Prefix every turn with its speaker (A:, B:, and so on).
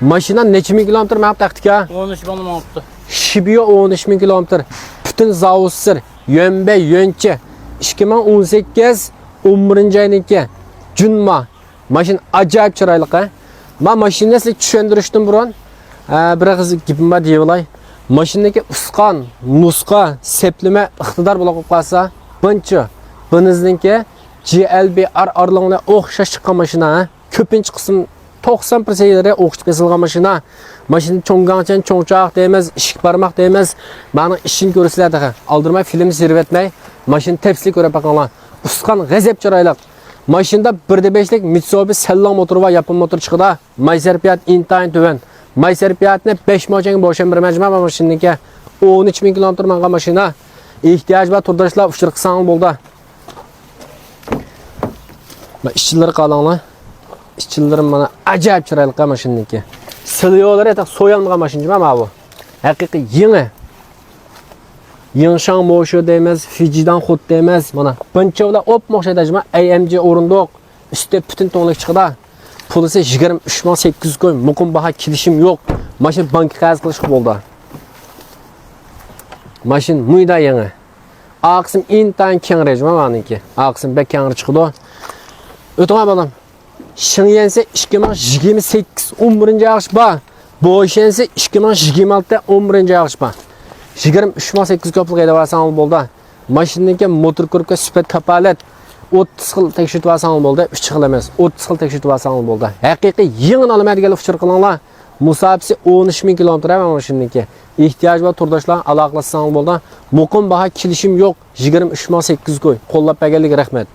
A: Mashina necha ming kilometr map taqtika?
B: 13 bin olmabdı.
A: Shibiyo 13 ming kilometr. Bütün zavusir, yönbe, yönçe. 2018 11 ayniki. Junma. Mashina acayip chiroyli ha. Men mashinani sizga tushuntirishdan burun bir qiz gapim bor deyilay. Mashinadagi usqon, nusqa, seplama iqtidor bo'lib qolsa, buncha bunizniki GLB arlangga o'xshash chiqqan mashina. Ko'pinchi qism 90% yerlere o'xshab kesilgan mashina. Mashina cho'ngganchen cho'ngchoq deymiz, ishik barmoq deymiz. Meni ishini ko'rsatadi. Aldirmay film sirvetmay, mashina tepsili ko'rib baqinglar. Usqon g'azab chiroyli. Mashinada 1.5 lik Mitsubishi Sellang motor va Yapon motor chiqdi. May sarfiyat intayin tuvan. May sarfiyatni 5 mo'janga bo'shan bir majmua mashinaniki 13 ming kilometr mangan mashina. Ehtiyoj va turdirishlar uchir qisang bo'ldi. Ma ishchilari qalanglar. İşçilerim bana acayip chiroyli mashinaniki. Silyolar eta so'yalmagan mashina mana bu. Haqiqiy yangi. Yingshan mo'shu deymiz, Fijidan xud deymiz. Mana bunchalar o'pmoqshadajma AMG o'rindiq. Üstü bütün to'nlik chiqdi. Pulisi 23.800 ko'y. Muqim baha kelishim yo'q. Mashina bank qarz qilish bo'ldi. Mashina muyda yangi. Aqsim intan kengraj maniki. Aqsim bek kengri chiqdi. O'tgan bolam. Şinyense 2028 11. yağış ba. Boşense 2026 11. yağış ba. 23.8 köplik edip alsan bolda. Maşinninki motor kurupka süpet kapalet 30 yıl tekşirtip alsan bolda. 3 yıl emas 30 yıl tekşirtip alsan bolda. Haqiqiy yığın alamaydigan uçur qilinglar. Musabisi 13 ming kilometr ama maşinninki. İhtiyoç va turdoshlar aloqalashsan bolda. Muqim baha kelishim yo'q. 23.8 ko'y. Qo'llab berganlik rahmat.